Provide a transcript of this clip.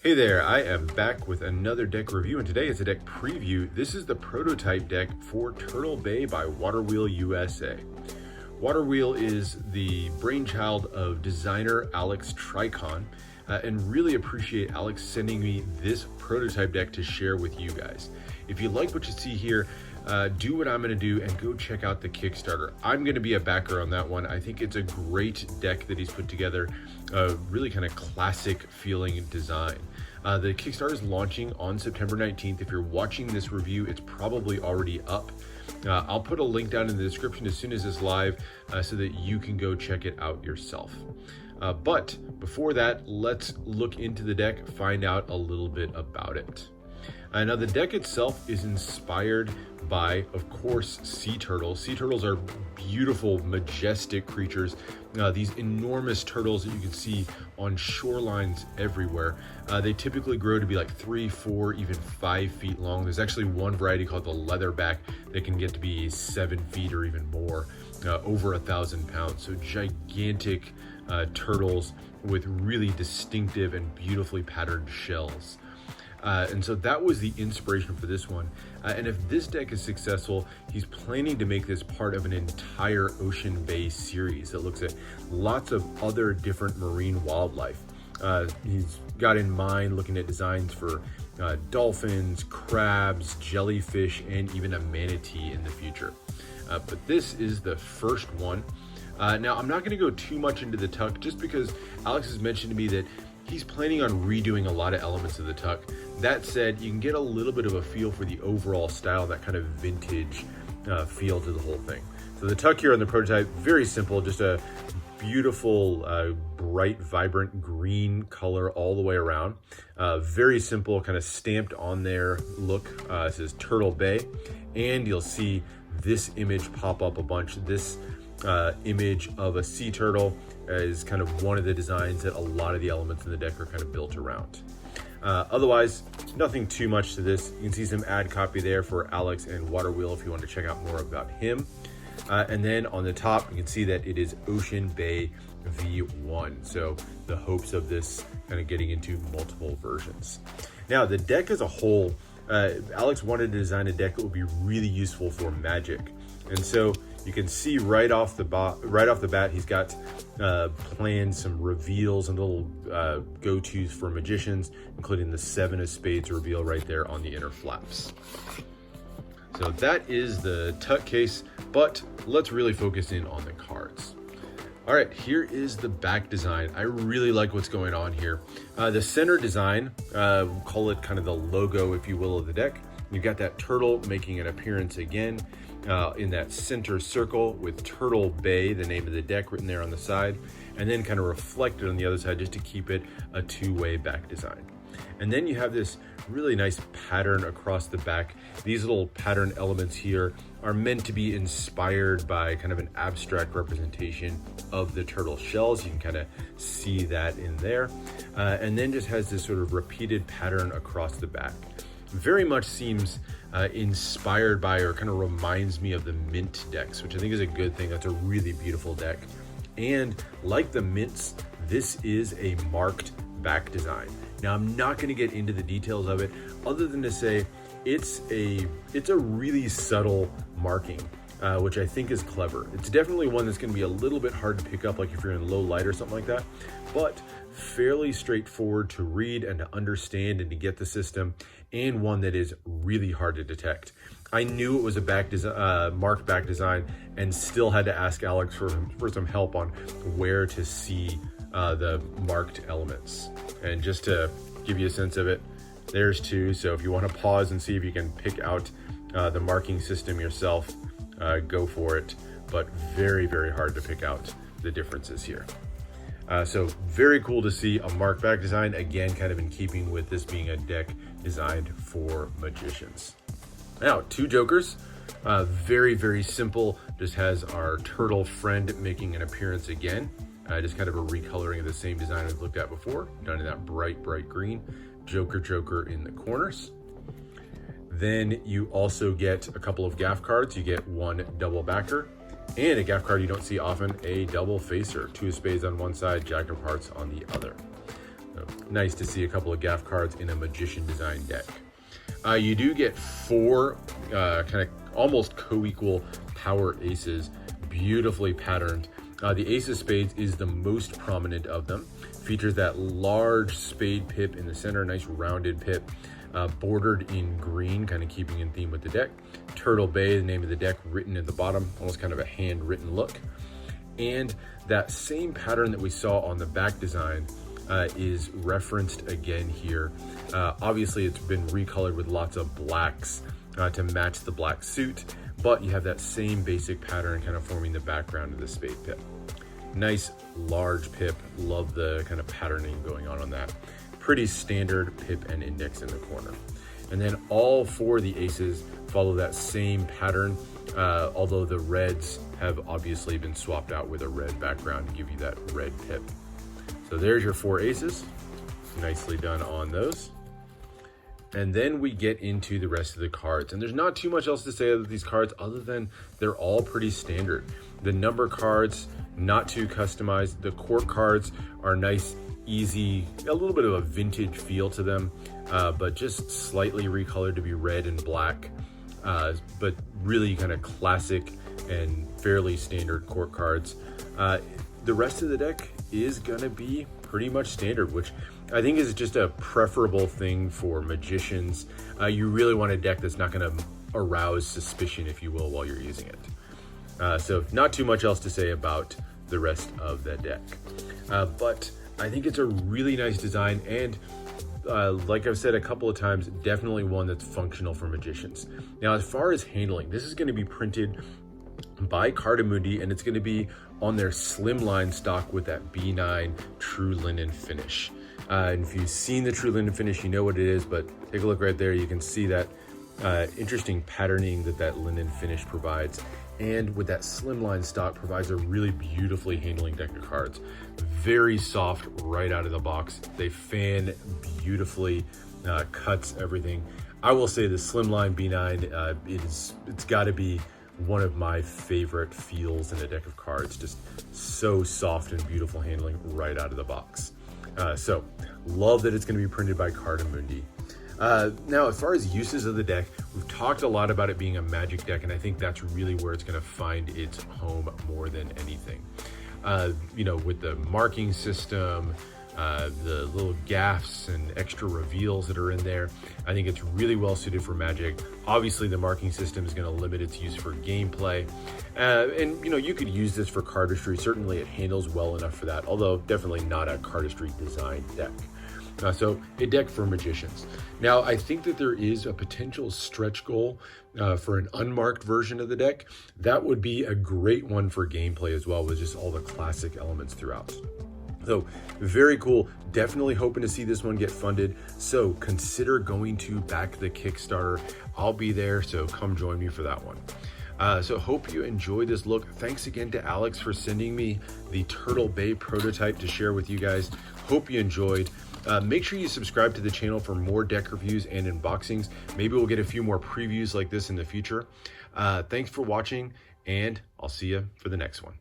Hey there, I am back with another deck review, and today is a deck preview. This is the prototype deck for Turtle Bay by Waterwheel USA. Waterwheel is the brainchild of designer Alex Trichon, and really appreciate Alex sending me this prototype deck to share with you guys. If you like what you see here, do what I'm going to do and go check out the Kickstarter. I'm going to be a backer on that one. I think it's a great deck that he's put together, a really kind of classic feeling design. The Kickstarter is launching on September 19th. If you're watching this review, it's probably already up. I'll put a link down in the description as soon as it's live so that you can go check it out yourself. But before that, let's look into the deck, find out a little bit about it. Now the deck itself is inspired by, of course, sea turtles. Sea turtles are beautiful, majestic creatures. These enormous turtles that you can see on shorelines everywhere. They typically grow to be like 3, 4, even 5 feet long. There's actually one variety called the leatherback that can get to be 7 feet or even more, over 1,000 pounds. So gigantic turtles with really distinctive and beautifully patterned shells. And so that was the inspiration for this one. And if this deck is successful, he's planning to make this part of an entire Ocean Bay series that looks at lots of other different marine wildlife. He's got in mind looking at designs for dolphins, crabs, jellyfish, and even a manatee in the future. But this is the first one. Now, I'm not going to go too much into the tuck just because Alex has mentioned to me that he's planning on redoing a lot of elements of the tuck. That said, you can get a little bit of a feel for the overall style, that kind of vintage feel to the whole thing. So the tuck here on the prototype, very simple, just a beautiful, bright, vibrant green color all the way around. Very simple, kind of stamped on there look. It says Turtle Bay, and you'll see this image pop up a bunch. This image of a sea turtle is kind of one of the designs that a lot of the elements in the deck are kind of built around. Otherwise, nothing too much to this. You can see some ad copy there for Alex and Waterwheel if you want to check out more about him. And then on the top, you can see that it is Ocean Bay V1. So the hopes of this kind of getting into multiple versions. Now, the deck as a whole, Alex wanted to design a deck that would be really useful for Magic. And so you can see right off the bat, he's got planned some reveals and little go-tos for magicians, including the 7 of Spades reveal right there on the inner flaps. So that is the tuck case, but let's really focus in on the cards. All right, here is the back design. I really like what's going on here. The center design, we'll call it kind of the logo, if you will, of the deck. You've got that turtle making an appearance again in that center circle with Turtle Bay, the name of the deck, written there on the side, and then kind of reflected on the other side just to keep it a two-way back design. And then you have this really nice pattern across the back. These little pattern elements here are meant to be inspired by kind of an abstract representation of the turtle shells. You can kind of see that in there. And then just has this sort of repeated pattern across the back. Very much seems inspired by, or kind of reminds me of the Mint decks, which I think is a good thing. That's a really beautiful deck. And like the Mints, this is a marked back design. Now, I'm not going to get into the details of it other than to say it's a really subtle marking, which I think is clever. It's definitely one that's going to be a little bit hard to pick up, like if you're in low light or something like that, but fairly straightforward to read and to understand and to get the system, and one that is really hard to detect. I knew it was a marked back design and still had to ask Alex for some help on where to see the marked elements. And just to give you a sense of it, there's 2. So if you want to pause and see if you can pick out the marking system yourself, go for it. But very, very hard to pick out the differences here. So very cool to see a marked back design, again, kind of in keeping with this being a deck designed for magicians. Now, 2 jokers, very, very simple. Just has our turtle friend making an appearance again. Just kind of a recoloring of the same design we've looked at before, done in that bright, bright green. Joker in the corners. Then you also get a couple of gaff cards. You get 1 double backer, and a gaff card you don't see often, a double facer. 2 of Spades on one side, Jack of Hearts on the other. So, nice to see a couple of gaff cards in a magician design deck. You do get 4 kind of almost co-equal power aces, beautifully patterned. The ace of spades is the most prominent of them. Features that large spade pip in the center, nice rounded pip, bordered in green, kind of keeping in theme with the deck. Turtle Bay, the name of the deck, written at the bottom, almost kind of a handwritten look. And that same pattern that we saw on the back design is referenced again here. Obviously, it's been recolored with lots of blacks to match the black suit, but you have that same basic pattern kind of forming the background of the spade pip. Nice large pip, love the kind of patterning going on that. Pretty standard pip and index in the corner. And then all 4 of the aces follow that same pattern, although the reds have obviously been swapped out with a red background to give you that red pip. So there's your 4 aces, nicely done on those. And then we get into the rest of the cards. And there's not too much else to say about these cards other than they're all pretty standard. The number cards, not too customized. The court cards are nice, easy, a little bit of a vintage feel to them, but just slightly recolored to be red and black. But really kind of classic and fairly standard court cards. The rest of the deck is gonna be pretty much standard, which I think is just a preferable thing for magicians. You really want a deck that's not gonna arouse suspicion, if you will, while you're using it. So not too much else to say about the rest of the deck. But I think it's a really nice design, and like I've said a couple of times, definitely one that's functional for magicians. Now, as far as handling, this is going to be printed by Cardamundi, and it's going to be on their slimline stock with that B9 true linen finish. And if you've seen the true linen finish, you know what it is, but take a look right there. You can see that interesting patterning that linen finish provides. And with that slimline stock provides a really beautifully handling deck of cards. Very soft right out of the box. They fan beautifully, cuts everything. I will say the slimline B9, it's got to be one of my favorite feels in a deck of cards. Just so soft and beautiful handling right out of the box. So love that it's going to be printed by Cardamundi. Now, as far as uses of the deck, we've talked a lot about it being a magic deck, and I think that's really where it's going to find its home more than anything. You know, with the marking system, the little gaffs and extra reveals that are in there, I think it's really well suited for magic. Obviously, the marking system is going to limit its use for gameplay. And, you know, you could use this for cardistry. Certainly, it handles well enough for that, although definitely not a cardistry designed deck. So a deck for magicians. Now, I think that there is a potential stretch goal for an unmarked version of the deck. That would be a great one for gameplay as well, with just all the classic elements throughout. So very cool. Definitely hoping to see this one get funded. So consider going to back the Kickstarter. I'll be there, so come join me for that one. So hope you enjoyed this look. Thanks again to Alex for sending me the Turtle Bay prototype to share with you guys. Hope you enjoyed. Make sure you subscribe to the channel for more deck reviews and unboxings. Maybe we'll get a few more previews like this in the future. Thanks for watching, and I'll see you for the next one.